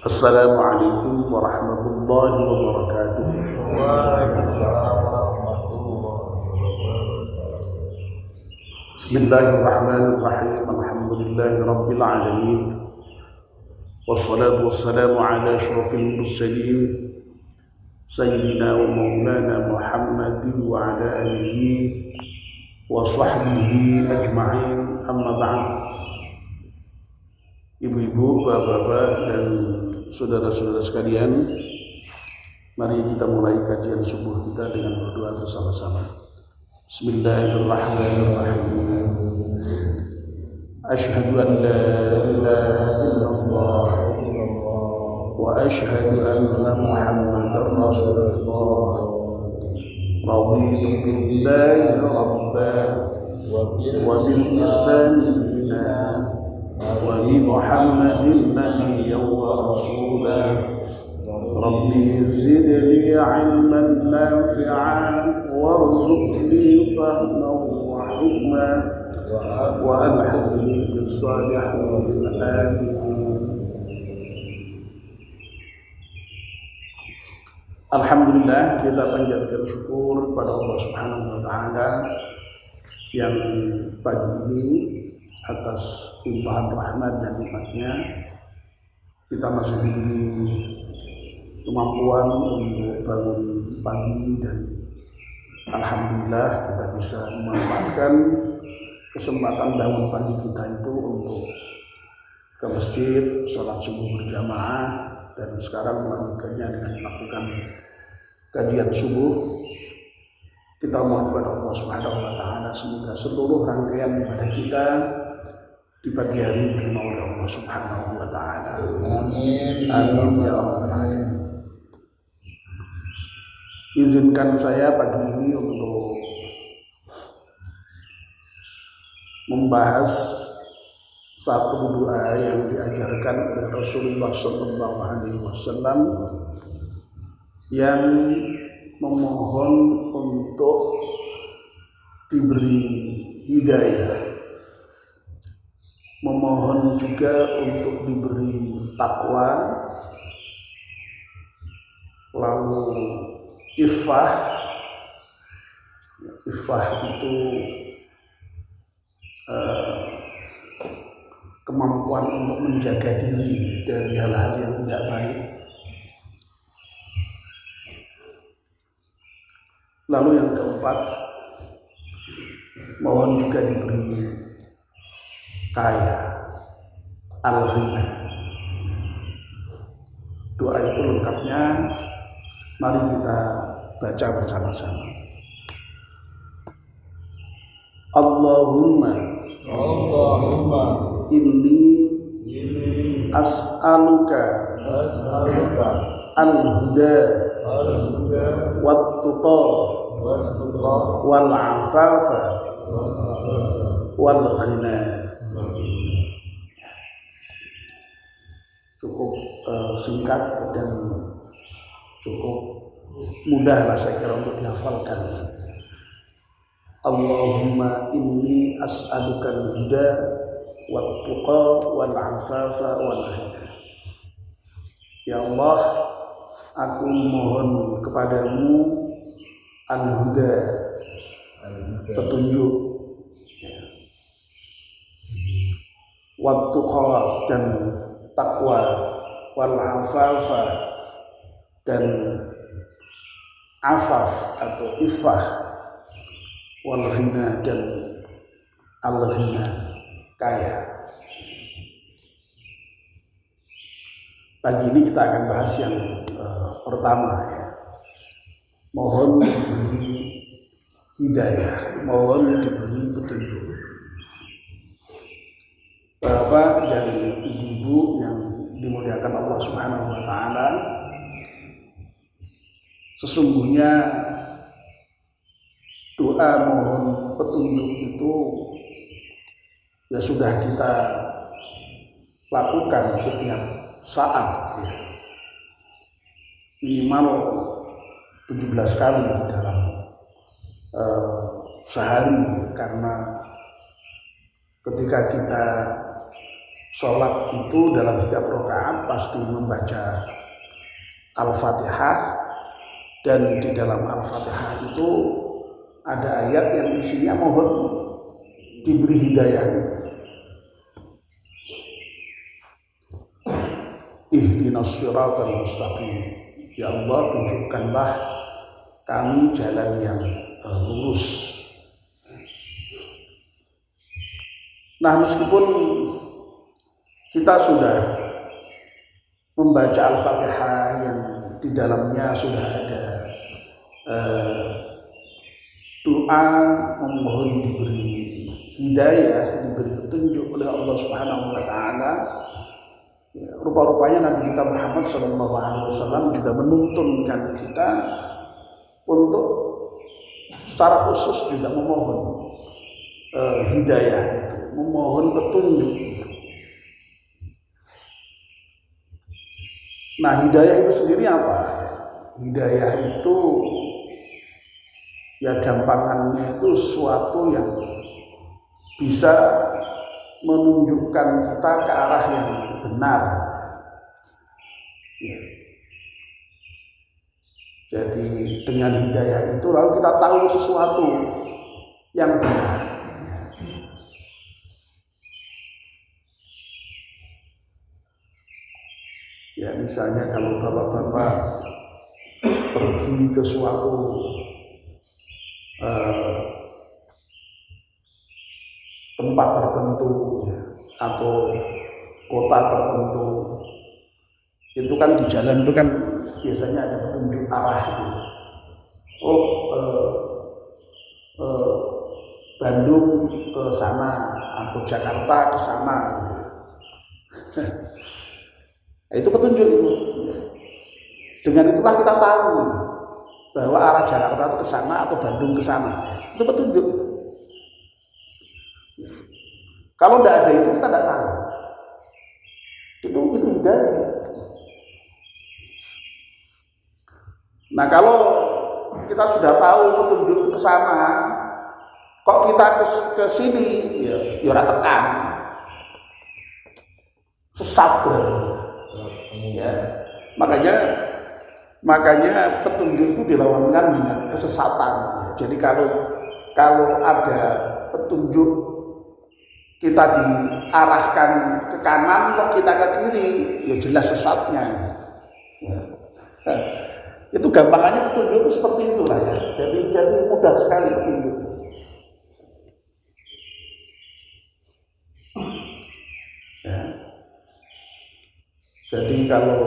Assalamualaikum warahmatullahi wabarakatuh. Waalaikumsalam warahmatullahi wabarakatuh. Bismillahirrahmanirrahim. Alhamdulillahi rabbil alamin. Wassalatu wassalamu ala asyrafil mursalin sayyidina wa maulana Muhammadin wa ala alihi wa sahbihi ajma'in. Amma ba'd. Ibu-ibu, bapak-bapak, dan saudara-saudara sekalian, mari kita mulai kajian subuh kita dengan berdoa bersama-sama. Bismillahirrahmanirrahim. Asyhadu an la ilaha illallah wa asyhadu anna Muhammadar Rasulullah. Raditu billahi rabban wa bil islami dinan wa bi Muhammadin nabiyyan wa rasulan. Rabbi zidni ilman nafi'an warzuqni fahman wa hukman wa alhiqni bis salihin. Amin. Alhamdulillah, kita panjatkan syukur kepada Allah Subhanahu wa taala yang pagi ini atas limpahan rahmat dan nikmatnya kita masih diberi kemampuan untuk bangun pagi, dan alhamdulillah kita bisa memanfaatkan kesempatan bangun pagi kita itu untuk ke masjid, sholat subuh berjamaah, dan sekarang melanjutkannya dengan melakukan kajian subuh. Kita mohon kepada Allah Subhanahu wa taala semoga seluruh rangkaian ibadah kita di pagi hari diterima oleh Allah Subhanahu wa taala. Amin. Amin ya rabbal alamin. Izinkan saya pagi ini untuk membahas satu doa yang diajarkan oleh Rasulullah sallallahu alaihi wasallam yang memohon untuk diberi hidayah, memohon juga untuk diberi takwa, lalu iffah. Iffah itu kemampuan untuk menjaga diri dari hal-hal yang tidak baik. Lalu yang keempat, mohon juga diberi kaya, al-ghina. Doa itu lengkapnya mari kita baca bersama-sama. Allahumma inni as'aluka al-huda wat-tuqa wal-afafa wal-ghina. Cukup singkat dan cukup mudah lah saya kira untuk dihafalkan. Allahumma inni as'aluka al-huda wat-tuqa wal-afafa wal-ghina. Ya Allah, aku mohon kepadamu al-huda, petunjuk, wat-tuqa dan takwa, wal-afafa dan afaf atau iffah, wal-ghina dan al-ghina, kaya. Pagi ini kita akan bahas yang pertama, ya. Mohon diberi hidayah, mohon diberi petunjuk. Bapak dan ibu-ibu yang dimuliakan Allah Subhanahu wa taala, sesungguhnya doa mohon petunjuk itu ya sudah kita lakukan setiap saat, ya. Minimal 17 kali di dalam sehari, karena ketika kita sholat itu dalam setiap rakaat pasti membaca Al-Fatihah, dan di dalam Al-Fatihah itu ada ayat yang isinya mohon diberi hidayah itu. Ihdinas siratal mustaqim. Ya Allah, tunjukkanlah kami jalan yang lurus. Nah, meskipun kita sudah membaca Al-Fatihah yang di dalamnya sudah ada doa memohon diberi hidayah, diberi petunjuk oleh Allah Subhanahu wa taala, ya, rupa-rupanya Nabi kita Muhammad SAW juga menuntunkan kita untuk secara khusus juga memohon hidayah itu, memohon petunjuk itu. Nah, hidayah itu sendiri apa? Hidayah itu ya gampangannya itu sesuatu yang bisa menunjukkan kita ke arah yang benar. Ya. Jadi dengan hidayah itu lalu kita tahu sesuatu yang benar. Ya, misalnya kalau bapak-bapak pergi ke suatu tempat tertentu atau kota tertentu, itu kan di jalan itu kan biasanya ada petunjuk arah gitu. Bandung ke sana atau Jakarta ke sana gitu. Itu petunjuk itu. Dengan itulah kita tahu bahwa arah Jakarta itu ke sana atau Bandung ke sana. Itu petunjuk itu. Kalau tidak ada itu kita tidak tahu. Itu hidayah. Nah, kalau kita sudah tahu petunjuk itu ke sana, kok kita ke sini ya ora tekan. Sesat berarti. Ya. Makanya petunjuk itu dilawankan dengan kesesatan. Jadi kalau ada petunjuk kita diarahkan ke kanan kok kita ke kiri, ya jelas sesatnya. Ya. Itu gampangannya petunjuk itu seperti itulah ya. Jadi mudah sekali petunjuk. Ya. Jadi kalau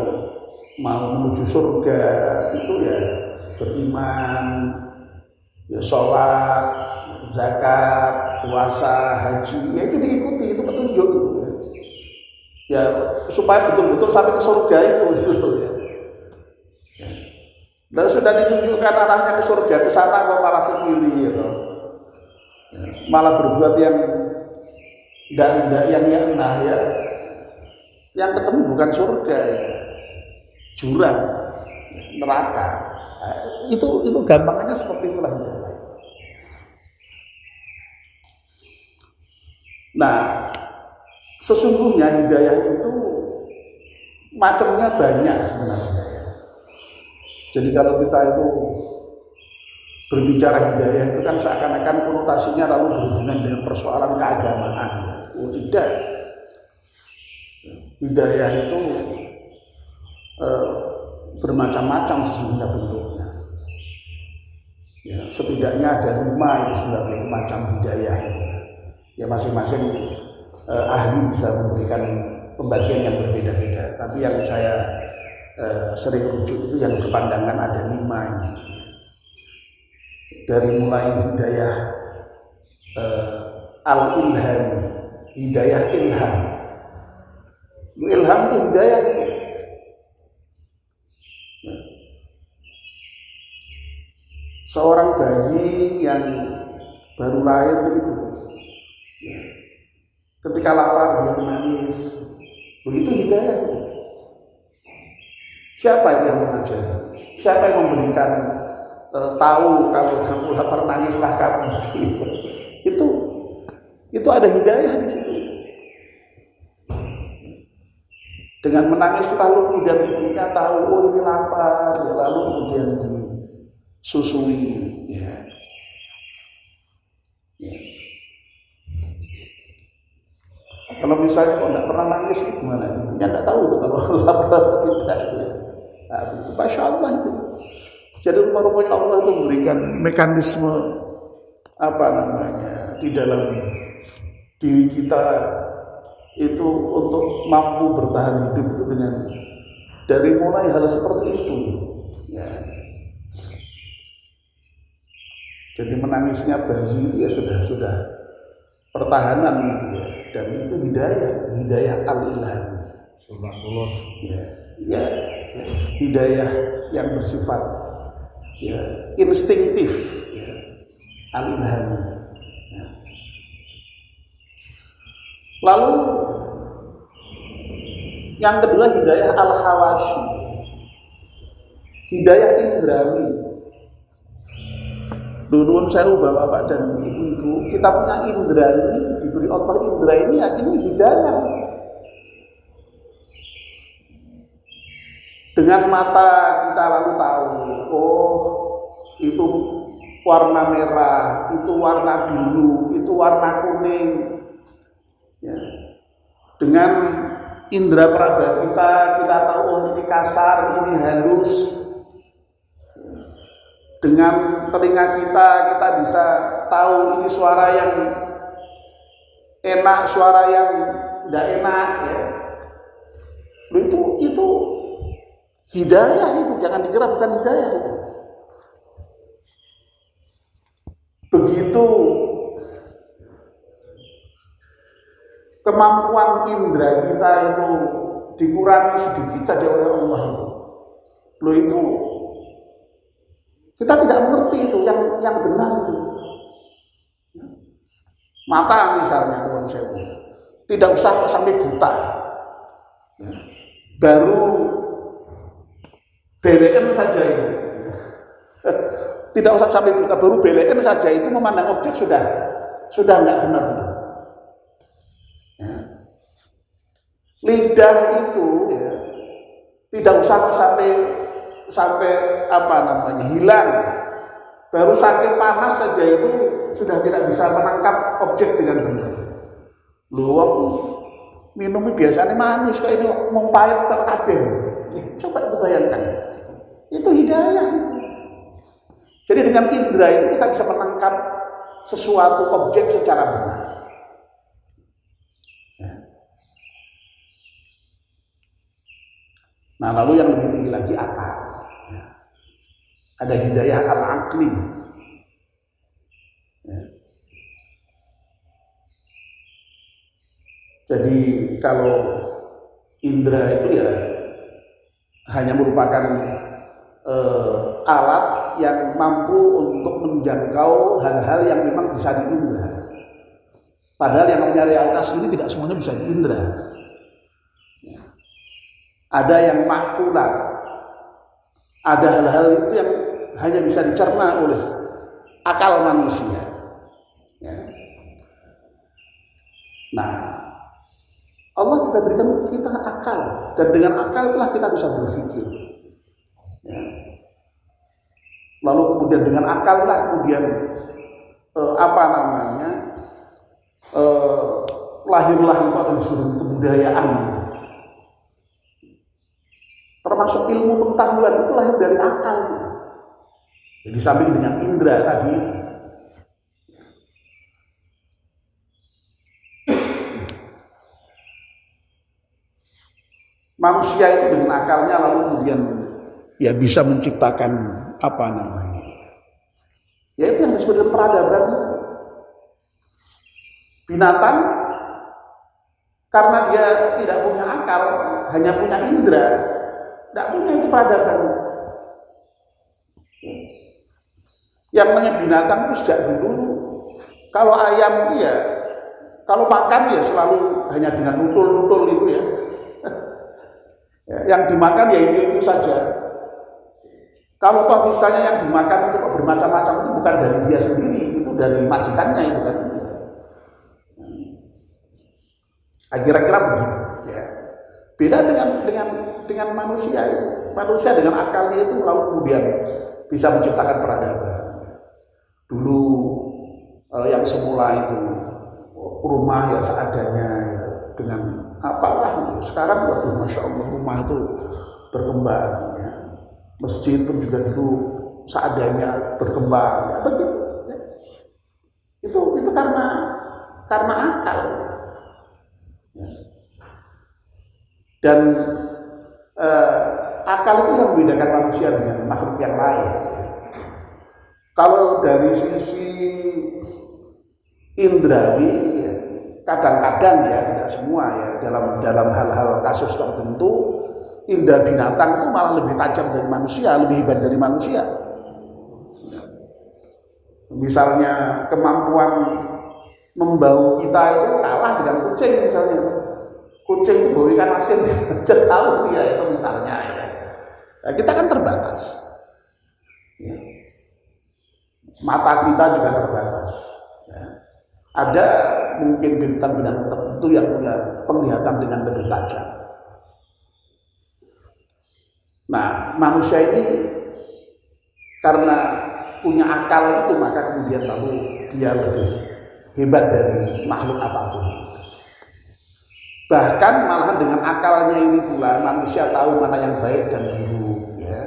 mau menuju surga itu ya beriman, ya sholat, zakat, puasa, haji, ya itu diikuti, itu petunjuk itu. Ya supaya betul-betul sampai ke surga itu gitu ya. Dan sudah ditunjukkan arahnya ke surga, ke sana kok malah ke kiri gitu. Ya, malah berbuat yang tidak yang nah ya. Yang ketemu bukan surga ya, jurang, neraka. Nah, itu gampangannya seperti itulah. Nah, sesungguhnya hidayah itu macamnya banyak sebenarnya. Jadi kalau kita itu berbicara hidayah itu kan seakan-akan konotasinya lalu berhubungan dengan persoalan keagamaan. Oh tidak. Hidayah itu bermacam-macam sesungguhnya bentuknya. Ya, setidaknya ada 5 itu sebenarnya macam hidayah itu. Ya masing-masing ahli bisa memberikan pembagian yang berbeda-beda. Tapi yang saya sering rujuk itu yang berpandangan ada 5 ini. Dari mulai hidayah al-ilham, hidayah ilham. Ilham itu hidayah itu. Ya. Seorang bayi yang baru lahir itu, ya, ketika lapar dia menangis, begitu hidayah itu. Siapa yang mengajari? Siapa yang memberikan tahu kalau kamu lapar nangislah kamu? Itu ada hidayah di situ. Dengan menangis lalu kemudian ibunya tahu, oh ini lapar, ya, lalu kemudian disusui, ya. Ya. Kalau misalnya kok nggak pernah nangis, gimana? Ibunya nggak tahu itu kalau lapar atau tidak. Ya. Nah, Masya Allah itu. Jadi rupanya Allah itu memberikan mekanisme apa namanya di dalam diri kita itu untuk mampu bertahan hidup itu dengan dari mulai hal seperti itu, ya. Jadi menangisnya bayi itu ya sudah pertahanan gitu ya, dan itu hidayah al-ilham, ya, hidayah yang bersifat ya instinktif, ya, al-ilham. Ya. Lalu yang kedua hidayah al-hawashi, hidayah indrawi. Dulu saya bapak dan ibu-ibu, kita punya indra ini, diberi Allah indra ini, ya ini hidayah. Dengan mata kita lalu tahu, oh itu warna merah, itu warna biru, itu warna kuning. Ya. Dengan indera peraba kita tahu, oh ini kasar, ini halus. Dengan telinga kita bisa tahu ini suara yang enak, suara yang tidak enak, ya. Itu hidayah itu, jangan dikira bukan hidayah itu. Begitu kemampuan indera kita itu dikurangi sedikit saja oleh Allah itu kita tidak mengerti itu yang benar itu. Mata misalnya tidak usah sampai buta, ya. Baru BLM saja itu tidak usah sampai buta, baru BLM saja itu memandang objek sudah nggak benar itu. Ya. Lidah itu ya, tidak usah sampai apa namanya hilang, baru sakit panas saja itu sudah tidak bisa menangkap objek dengan benar. Luang minumnya biasanya manis, kok ini mau pahit terkabel. Coba itu bayangkan, itu hidayah. Jadi dengan indera itu kita bisa menangkap sesuatu objek secara benar. Nah, lalu yang lebih tinggi lagi akal. Ya. Ada hidayah al-aqli. Ya. Jadi kalau indera itu ya hanya merupakan alat yang mampu untuk menjangkau hal-hal yang memang bisa diindra. Padahal yang namanya realitas ini tidak semuanya bisa diindra. Ada yang makulat, ada hal-hal itu yang hanya bisa dicerna oleh akal manusia. Ya. Nah, Allah juga berikan kita akal, dan dengan akal itulah kita bisa berpikir. Ya. Lalu kemudian dengan akal lah kemudian lahirlah itu akan disebut kebudayaan. Termasuk ilmu pengetahuan itu lahir dari akal. Jadi samping dengan indera tadi, manusia itu dengan akalnya lalu kemudian ya bisa menciptakan apa namanya, ya itu yang disebut peradaban. Binatang karena dia tidak punya akal, hanya punya indera, tidak punya itu peradaban. Yang namanya binatang itu sejak dulu, kalau ayam itu ya, kalau makan ya selalu hanya dengan nutul-nutul itu ya. Yang dimakan ya itu saja. Kalau toh misalnya yang dimakan itu kok bermacam-macam, itu bukan dari dia sendiri, itu dari majikannya itu kan. Kira-kira begitu ya. Beda dengan manusia. Manusia dengan akalnya itu lalu kemudian bisa menciptakan peradaban. Dulu yang semula itu rumah ya seadanya ya, dengan apalah gitu. Sekarang waduh masya Allah rumah itu berkembang. Ya. Masjid pun juga dulu seadanya berkembang. Ya, begitu. Ya. Itu karena akal. Ya. Dan akal itu yang membedakan manusia dengan makhluk yang lain. Kalau dari sisi indrawi, ya, kadang-kadang ya tidak semua ya dalam hal-hal kasus tertentu, indra binatang itu malah lebih tajam dari manusia, lebih hebat dari manusia. Misalnya kemampuan membau kita itu kalah dengan kucing misalnya. Kucing itu bau ikan asin aja tahu ya itu misalnya ya. Nah, kita kan terbatas. Ya. Mata kita juga terbatas. Ya. Ada mungkin bintang-bintang tertentu yang punya penglihatan dengan lebih tajam. Nah, manusia ini karena punya akal itu maka kemudian lalu dia lebih hebat dari makhluk apapun. Bahkan malahan dengan akalnya ini pula manusia tahu mana yang baik dan buruk ya.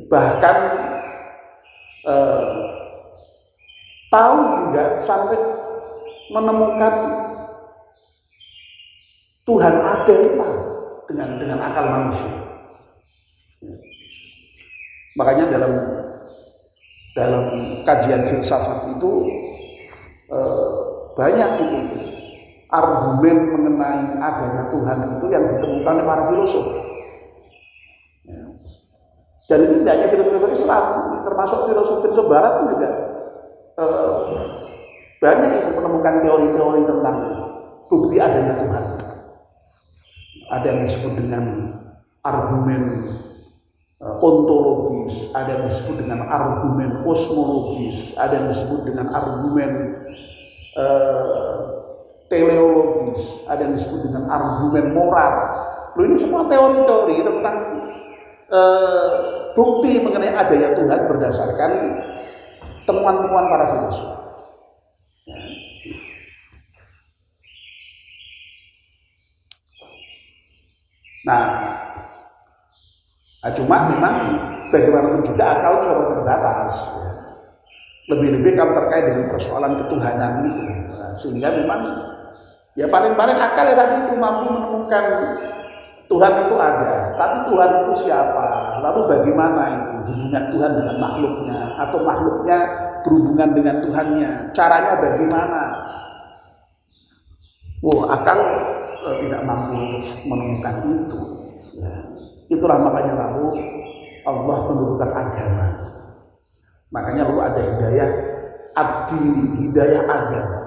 Bahkan tahu juga sampai menemukan Tuhan ada itu tahu dengan akal manusia. Makanya dalam kajian filsafat itu banyak itu argumen mengenai adanya Tuhan itu yang ditemukan oleh para filosof. Ya. Dan itu tidak hanya filosof Islam, termasuk filosof Barat pun juga banyak itu menemukan teori-teori tentang bukti adanya Tuhan. Ada yang disebut dengan argumen ontologis, ada yang disebut dengan argumen kosmologis, ada yang disebut dengan argumen teleologis, ada yang disebut dengan argumen moral. Ini semua teori-teori tentang bukti mengenai adanya Tuhan berdasarkan temuan-temuan para filosof. Nah, cuma memang bagaimanapun juga akal coba terbatas. Ya. Lebih-lebih kalau terkait dengan persoalan ketuhanan itu, sehingga memang ya paling-paling akal ya tadi itu mampu menemukan Tuhan itu ada, tapi Tuhan itu siapa? Lalu bagaimana itu hubungan Tuhan dengan makhluknya, atau makhluknya berhubungan dengan Tuhannya? Caranya bagaimana? Akal tidak mampu untuk menemukan itu. Ya. Itulah makanya lalu Allah menurunkan agama. Makanya lalu ada hidayah ad-dini, hidayah agama.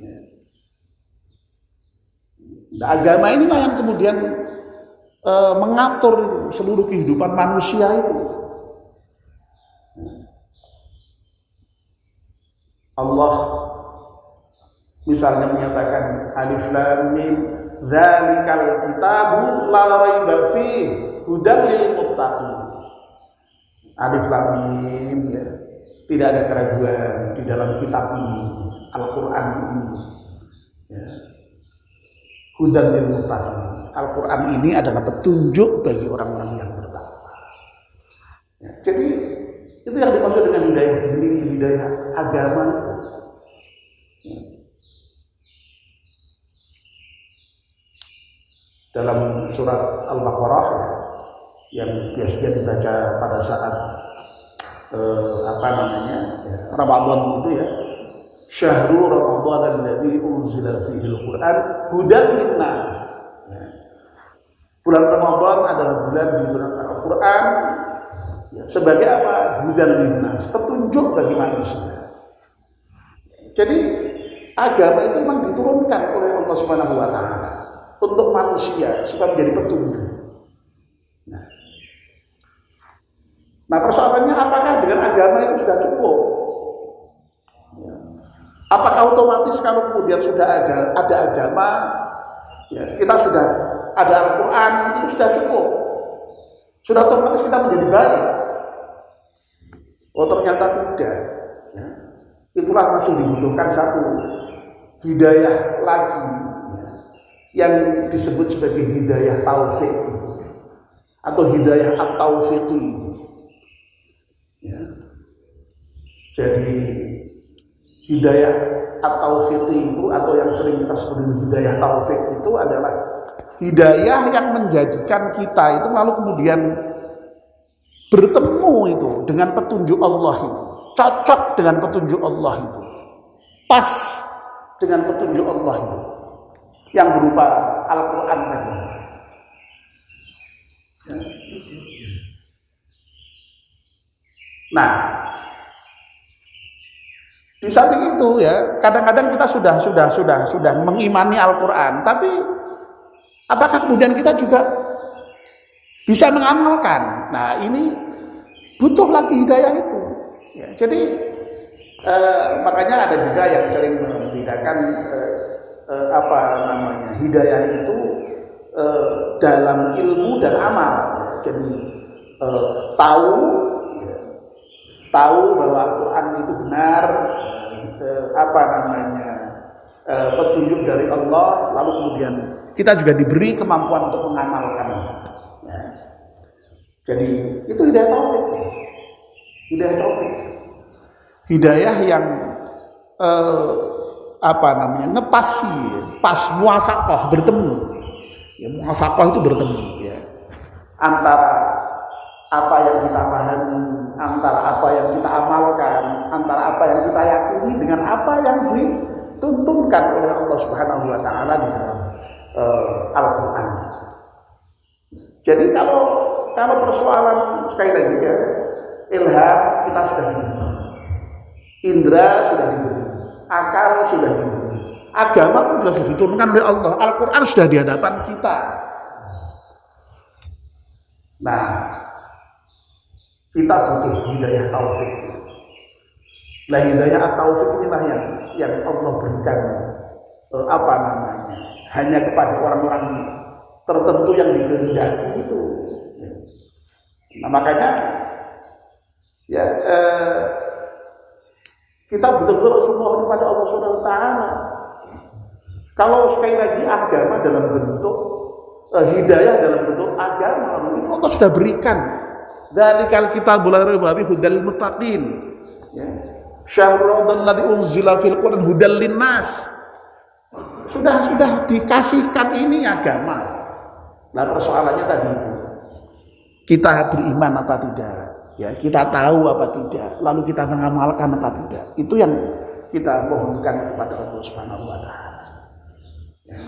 Ya. Nah, agama inilah yang kemudian mengatur seluruh kehidupan manusia itu. Allah misalnya menyatakan alif lam mim dzalikal kitabu la raiba fihi hudan lil muttaqin. Alif lam mim ya. Tidak ada keraguan di dalam kitab ini, Al-Qur'an ini. Ya. Hudan lil muttaqin. Al-Qur'an ini adalah petunjuk bagi orang-orang yang bertakwa. Ya. Jadi itu yang dimaksud dengan hidayah dini, hidayah agama. Ya. Dalam surat Al-Baqarah ya, yang biasanya dibaca pada saat Ramadan itu ya, Syahrul Ramadan alladzi unzila fihi al-Qur'an hudan linnas. Ya. Bulan Ramadan adalah bulan diturunkan Al-Qur'an ya, sebagai apa? Hudan linnas, petunjuk bagi manusia. Jadi agama itu memang diturunkan oleh Allah Subhanahu wa taala untuk manusia supaya menjadi petunjuk. Nah persoalannya apakah dengan agama itu sudah cukup? Apakah otomatis kalau kemudian sudah ada agama, Ya, kita sudah ada Al-Quran, itu sudah cukup. Sudah otomatis kita menjadi baik. Oh ternyata tidak. Ya. Itulah masih dibutuhkan satu hidayah lagi, ya, yang disebut sebagai hidayah taufik atau hidayah at-taufiqi. Ya. Jadi hidayah at-taufiqi itu atau yang sering kita sebut hidayah taufik itu adalah hidayah yang menjadikan kita itu lalu kemudian bertemu itu dengan petunjuk Allah itu, cocok dengan petunjuk Allah itu, pas dengan petunjuk Allah itu, yang berupa Al-Quran tadi. Ya. Nah, di samping itu ya, kadang-kadang kita sudah mengimani Al-Quran, tapi apakah kemudian kita juga bisa mengamalkan? Nah, ini butuh lagi hidayah itu. Ya, jadi makanya ada juga yang sering membedakan hidayah itu dalam ilmu dan amal. Jadi tahu bahwa Al-Quran itu benar, petunjuk dari Allah, lalu kemudian kita juga diberi kemampuan untuk mengamalkan. Ya. Jadi itu hidayah taufik. Hidayah taufik. Hidayah yang ngepasi, pas muwafaqah, bertemu. Ya, muwafaqah itu bertemu ya. Antara apa yang kita pahami, antara apa yang kita amalkan, antara apa yang kita yakini dengan apa yang dituntunkan oleh Allah Subhanahu wa taala di dalam Al-Qur'an. Jadi kalau persoalan sekali lagi ya, ilham kita sudah diberi, indra sudah diberi, akal sudah diberi, agama pun sudah diturunkan oleh Allah, Al-Quran sudah di hadapan kita. Nah, kita butuh hidayah taufik. Nah, hidayah taufik inilah yang Allah berikan hanya kepada orang-orang tertentu yang dikehendaki itu. Nah, makanya ya kita betul-betul semua kepada Allah Subhanahu wa taala. Kalau sekali lagi agama dalam bentuk hidayah dalam bentuk agama itu Allah sudah berikan. Dzalikal kitabul la raiba fihi hudal muttaqin. Ya. Syahrul ramadan alladzi unzila fil Qur'an hudal linnas. Sudah dikasihkan ini agama. Nah, persoalannya tadi kita beriman apa tidak? Ya, kita tahu apa tidak? Lalu kita mengamalkan apa tidak? Itu yang kita mohonkan kepada Allah Subhanahu wa taala. Ya.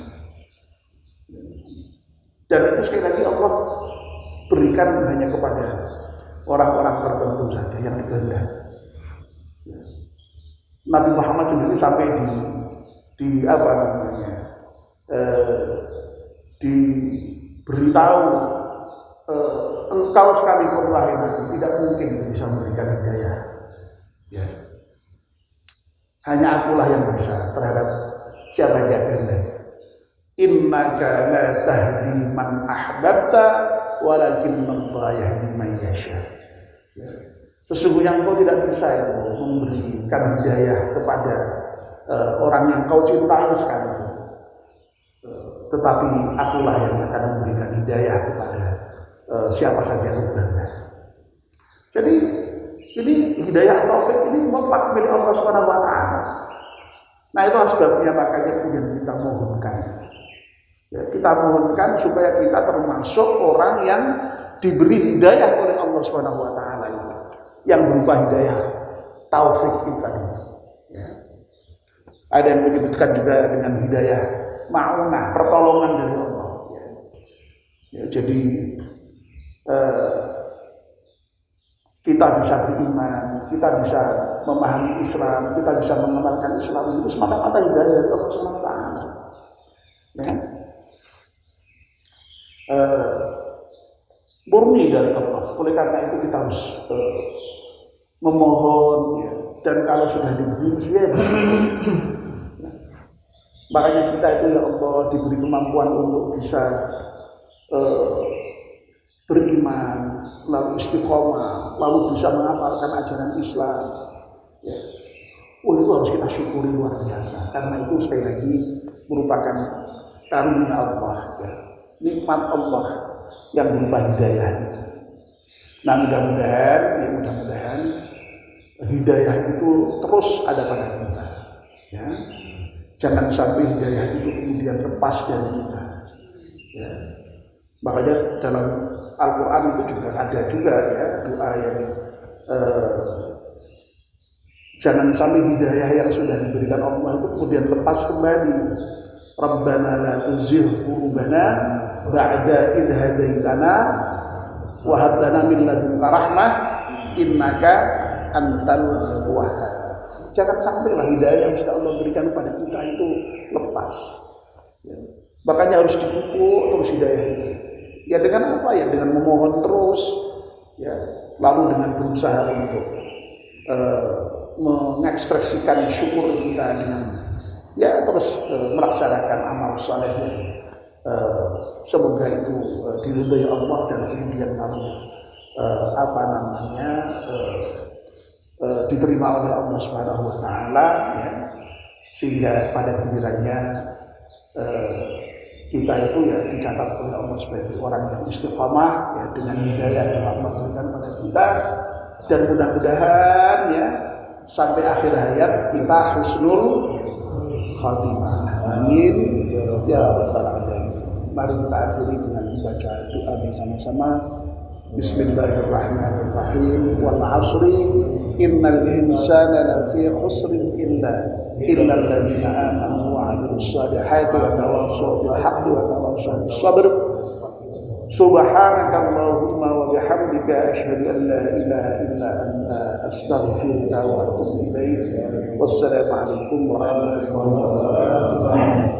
Dan itu sekali lagi Allah berikan hanya kepada orang-orang tertentu saja yang dikehendaki. Ya. Nabi Muhammad sendiri sampai diberitahu engkau sekalipun wahai Nabi tidak mungkin bisa memberikan hidayah. Ya. Hanya akulah yang bisa terhadap siapa yang kehendaki. Innaka la tahdi man ahbabta walakin Allah yahdi man yasha. Ya. Sesungguhnya engkau tidak bisa memberikan hidayah kepada orang yang kau cintai sekali. Tetapi akulah yang akan memberikan hidayah kepada siapa saja yang kehendaki. Jadi ini hidayah taufik ini mutlak milik Allah Subhanahu wa taala. Nah, itu sebabnya makanya kemudian kita mohonkan. Ya, kita mohonkan supaya kita termasuk orang yang diberi hidayah oleh Allah Subhanahu wa taala itu, yang berupa hidayah taufik itu tadi. Ya. Ada yang menyebutkan juga dengan hidayah ma'unah, pertolongan dari Allah. Ya, jadi kita bisa beriman, kita bisa memahami Islam, kita bisa mengamalkan Islam, itu semata-mata hidayah dari Allah Subhanahu wa taala. Ya. Murni dari Allah. Oleh karena itu kita harus memohon, ya. Dan kalau sudah diberi ya, Makanya kita itu ya Allah diberi kemampuan untuk bisa beriman, lalu istiqomah, lalu bisa mengamalkan ajaran Islam. Ya. Itu harus kita syukuri luar biasa. Karena itu sekali lagi merupakan karunia Allah, ya. Nikmat Allah yang berupa hidayah itu. Nah mudah-mudahan hidayah itu terus ada pada kita. Ya. Jangan sampai hidayah itu kemudian lepas dari kita. Ya. Makanya dalam Al-Quran itu juga ada juga ya doa yang jangan sampai hidayah yang sudah diberikan Allah itu kemudian lepas kembali. Rabbana la tuzigh qulubana ba'da idh hadaitana wa hab lana min ladunka rahmah innaka antal wahhab. Jangan sampailah hidayah yang sudah Allah berikan kepada kita itu lepas. Ya. Makanya harus dipupuk terus hidayah itu. Ya dengan apa? Ya dengan memohon terus. Ya, lalu dengan berusaha untuk mengekspresikan syukur kita dengan ya terus melaksanakan amal saleh yang semoga itu diridhai Allah dan kemudian lalu diterima oleh Allah Subhanahu wa taala, ya, sehingga pada gilirannya kita itu ya dicatat oleh Allah sebagai orang yang istiqamah ya dengan hidayah yang Allah berikan pada kita, dan mudah-mudahan ya sampai akhir hayat kita husnul khatimah. Amin ya rabbal alamin. Mari kita akhiri dengan membaca doa bersama-sama. Bismillahirrahmanirrahim. Wal 'ashri innal insana lafi khusrin illa alladziina aamanu wa 'amilus shalihati wa tawassaw bil haqqi wa tawassaw bis sabr. Subhanakallahumma wa bihamdika asyhadu an la ilaha illa anta astaghfiruka wa atubu ilaik. Wassalamu alaikum warahmatullahi wabarakatuh.